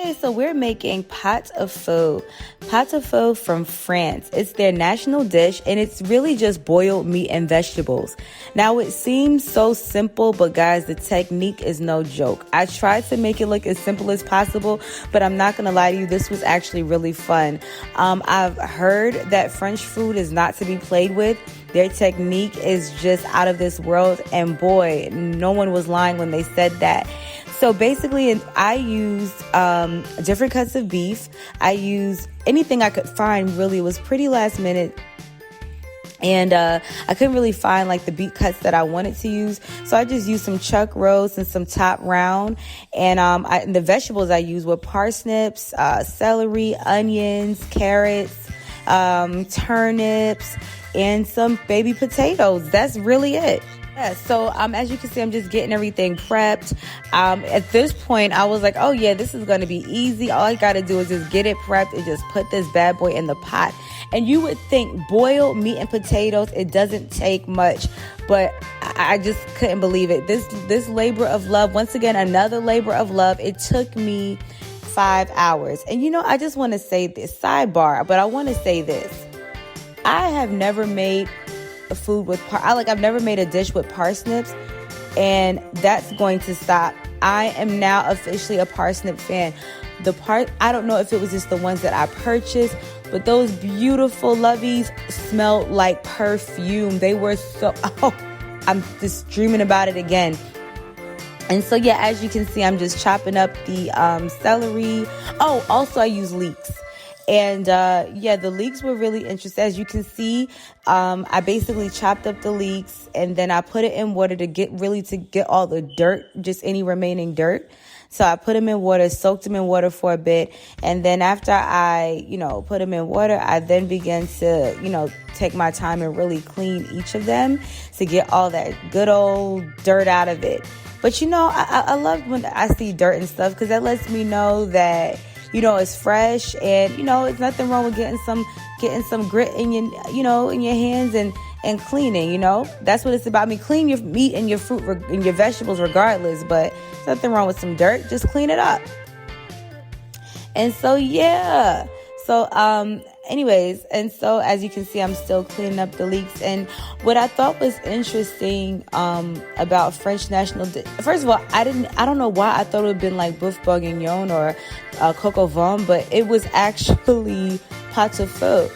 Hey, so we're making pot-au-feu. Pot-au-feu from France. It's their national dish, and it's really just boiled meat and vegetables. Now, it seems so simple, but guys, the technique is no joke. I tried to make it look as simple as possible, but I'm not going to lie to you, this was actually really fun. I've heard that French food is not to be played with. Their technique is just out of this world, and boy, no one was lying when they said that. So basically, I used different cuts of beef. I used anything I could find, really. It was pretty last minute. And I couldn't really find like the beef cuts that I wanted to use. So I just used some chuck roast and some top round. And the vegetables I used were parsnips, celery, onions, carrots, turnips, and some baby potatoes. That's really it. Yeah, so as you can see, I'm just getting everything prepped. At this point, I was like, oh yeah, this is going to be easy. All I got to do is just get it prepped and just put this bad boy in the pot. And you would think boiled meat and potatoes, it doesn't take much, but I just couldn't believe it. This labor of love, once again, another labor of love. It took me 5 hours. And I just want to say this, sidebar, but I want to say this. I have never made food with I've never made a dish with parsnips, and that's going to stop. I am now officially a parsnip fan. I don't know if it was just the ones that I purchased, but those beautiful loveys smelled like perfume. They were so, I'm just dreaming about it again. And so yeah, as you can see, I'm just chopping up the celery. Oh, also I use leeks. And the leeks were really interesting. As you can see, I basically chopped up the leeks and then I put it in water to get all the dirt, just any remaining dirt. So I put them in water, soaked them in water for a bit. And then after I, put them in water, I then began to, take my time and really clean each of them to get all that good old dirt out of it. But, I love when I see dirt and stuff because that lets me know that it's fresh, and it's nothing wrong with getting some grit in your in your hands and cleaning. That's what it's about. I mean, clean your meat and your fruit and your vegetables regardless, but there's nothing wrong with some dirt. Just clean it up. And so yeah. So anyways, and so as you can see, I'm still cleaning up the leeks. And what I thought was interesting about French national first of all, I don't know why I thought it would have been like boeuf bourguignon or coq au vin, but it was actually pot-au-feu.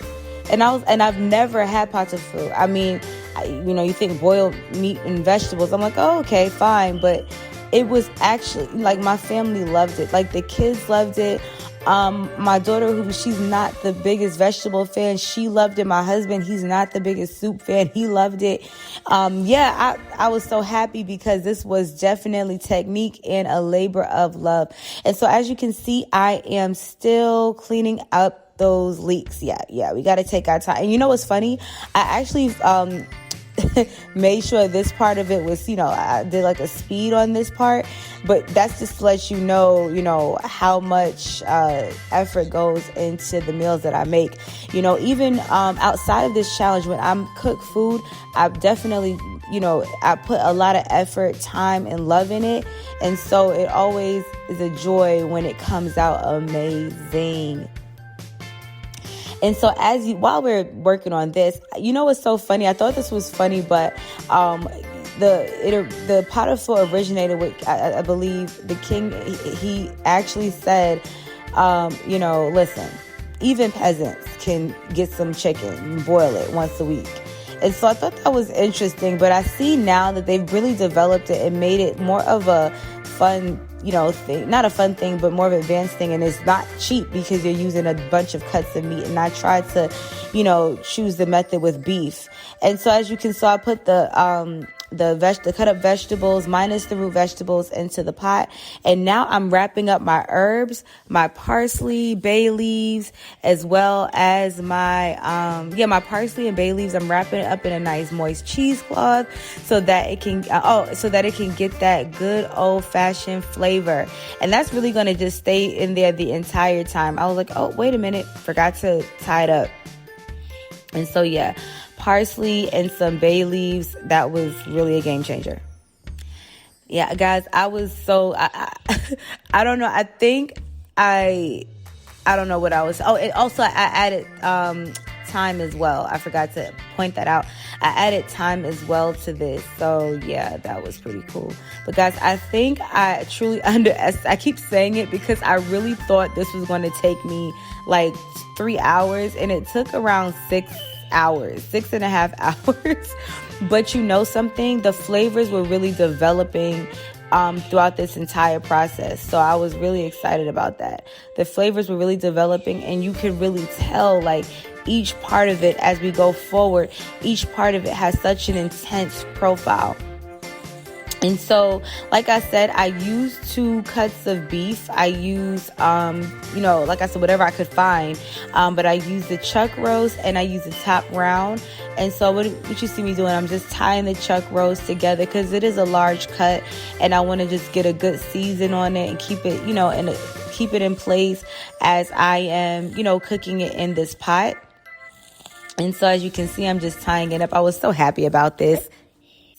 And I've never had pot-au-feu. I mean, you think boiled meat and vegetables. I'm like, oh, okay, fine. But it was actually like my family loved it. Like the kids loved it. My daughter, she's not the biggest vegetable fan, she loved it. My husband, he's not the biggest soup fan, he loved it. I was so happy because this was definitely technique and a labor of love. And so as you can see, I am still cleaning up those leeks. Yeah, we got to take our time. And you know what's funny? I actually made sure this part of it was, I did like a speed on this part, but that's just to let you know, how much effort goes into the meals that I make. Even outside of this challenge, when I'm cook food, I've definitely, I put a lot of effort, time, and love in it. And so it always is a joy when it comes out amazing. And so while we're working on this, what's so funny? I thought this was funny, but the pot-au-feu originated with, I believe, the king. He actually said, listen, even peasants can get some chicken and boil it once a week. And so I thought that was interesting, but I see now that they've really developed it and made it more of a fun thing, not a fun thing, but more of an advanced thing. And it's not cheap because you're using a bunch of cuts of meat. And I tried to, choose the method with beef. And so as you can see, I put the cut up vegetables minus the root vegetables into the pot. And now I'm wrapping up my herbs, my parsley, bay leaves, as well as my parsley and bay leaves. I'm wrapping it up in a nice moist cheesecloth so that it can get that good old fashioned flavor. And that's really going to just stay in there the entire time. I was like, oh, wait a minute, forgot to tie it up. And so yeah, parsley and some bay leaves, that was really a game changer. Yeah, guys, I was so, I don't know. I think I don't know what I was. Oh, and also I added thyme as well. I forgot to point that out. I added thyme as well to this. So yeah, that was pretty cool. But guys, I think I truly I keep saying it because I really thought this was going to take me like 3 hours, and it took around 6 hours, 6.5 hours. But you know something? The flavors were really developing throughout this entire process. So I was really excited about that. The flavors were really developing, and you could really tell like each part of it as we go forward, each part of it has such an intense profile. And so, like I said, I used 2 cuts of beef. I used, like I said, whatever I could find. But I used the chuck roast and I used the top round. And so what you see me doing, I'm just tying the chuck roast together because it is a large cut. And I want to just get a good season on it and keep it, keep it in place as I am, cooking it in this pot. And so as you can see, I'm just tying it up. I was so happy about this.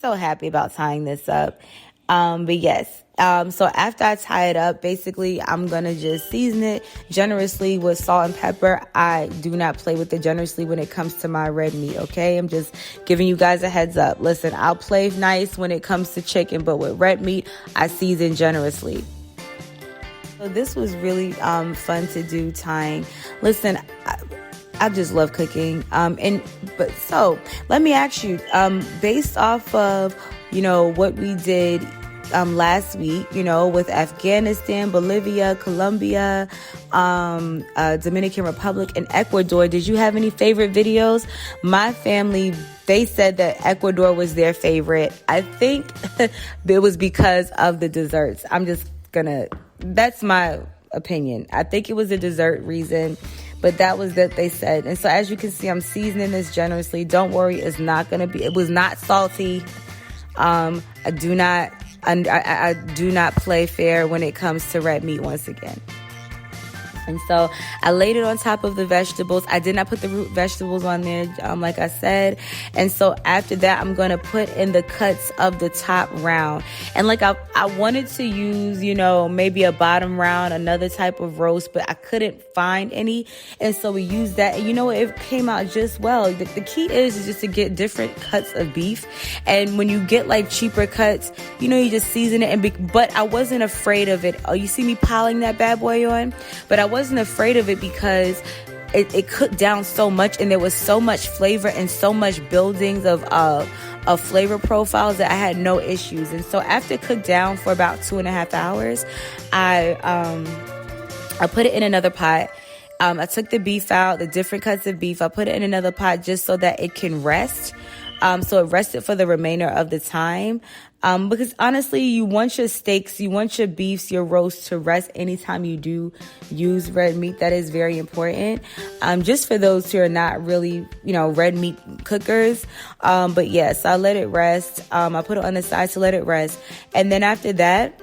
So happy about tying this up. But yes, so after I tie it up, basically I'm gonna just season it generously with salt and pepper. I do not play with it generously when it comes to my red meat, okay? I'm just giving you guys a heads up. Listen, I'll play nice when it comes to chicken, but with red meat, I season generously. So this was really fun to do, tying. Listen, I just love cooking. So let me ask you, based off of, what we did last week, with Afghanistan, Bolivia, Colombia, Dominican Republic, and Ecuador, did you have any favorite videos? My family, they said that Ecuador was their favorite. I think it was because of the desserts. That's my opinion. I think it was a dessert reason. But that was that they said. And so as you can see, I'm seasoning this generously. Don't worry, it was not salty. I do not play fair when it comes to red meat once again. And so I laid it on top of the vegetables. I did not put the root vegetables on there, like I said. And so after that, I'm going to put in the cuts of the top round. And like I wanted to use, maybe a bottom round, another type of roast, but I couldn't find any. And so we used that. And it came out just well. The key is just to get different cuts of beef. And when you get like cheaper cuts, you just season it. But I wasn't afraid of it. Oh, you see me piling that bad boy on? But I wasn't afraid of it because it cooked down so much, and there was so much flavor and so much buildings of flavor profiles that I had no issues. And so after it cooked down for about 2.5 hours, I put it in another pot. I took the beef out, the different cuts of beef. I put it in another pot just so that it can rest. So it rested for the remainder of the time. Because honestly, you want your steaks, you want your beefs, your roasts to rest anytime you do use red meat. That is very important. Just for those who are not really, red meat cookers. But yes, I let it rest. I put it on the side to let it rest. And then after that,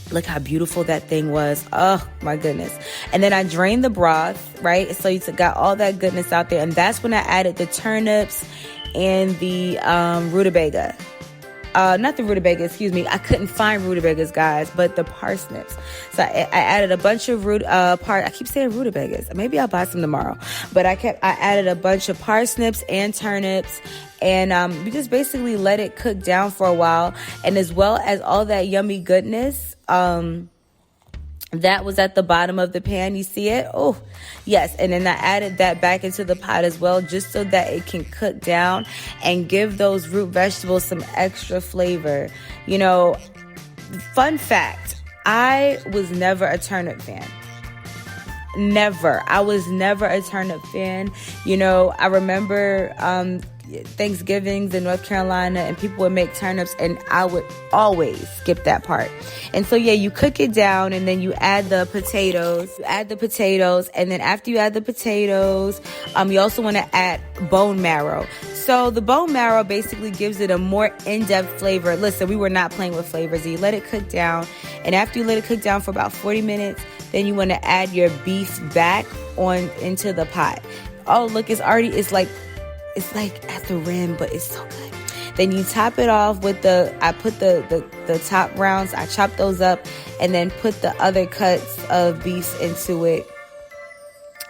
look how beautiful that thing was. Oh my goodness. And then I drained the broth, right? So you got all that goodness out there. And that's when I added the turnips and the rutabaga. Not the rutabaga, excuse me. I couldn't find rutabagas, guys, but the parsnips. So I added a bunch of I keep saying rutabagas. Maybe I'll buy some tomorrow. But I added a bunch of parsnips and turnips. And we just basically let it cook down for a while. And as well as all that yummy goodness, that was at the bottom of the pan. You see it? Oh, yes. And then I added that back into the pot as well, just so that it can cook down and give those root vegetables some extra flavor. Fun fact, I was never a turnip fan. Never. I was never a turnip fan. I remember Thanksgivings in North Carolina, and people would make turnips, and I would always skip that part. And so you cook it down, and then you add the potatoes. And then after you add the potatoes, you also want to add bone marrow. So the bone marrow basically gives it a more in-depth flavor. Listen, we were not playing with flavors. You let it cook down, and after you let it cook down for about 40 minutes, then you want to add your beef back on into the pot. Oh, look, it's like at the rim, but it's so good. Then you top it off with I put the top rounds, I chopped those up, and then put the other cuts of beef into it.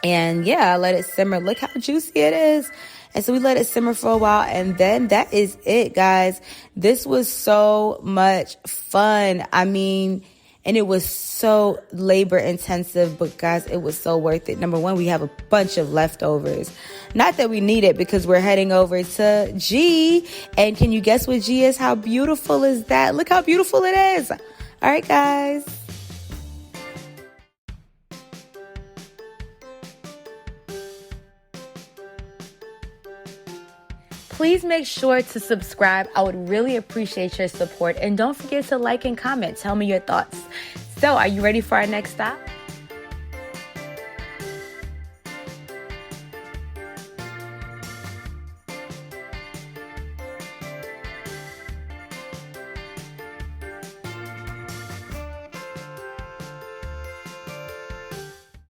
And yeah, I let it simmer. Look how juicy it is. And so we let it simmer for a while, and then that is it, guys. This was so much fun. I mean, and it was so labor intensive, but guys, it was so worth it. Number one, we have a bunch of leftovers. Not that we need it, because we're heading over to G. And can you guess what G is? How beautiful is that? Look how beautiful it is. All right, guys. Please make sure to subscribe. I would really appreciate your support. And don't forget to like and comment. Tell me your thoughts. So, are you ready for our next stop?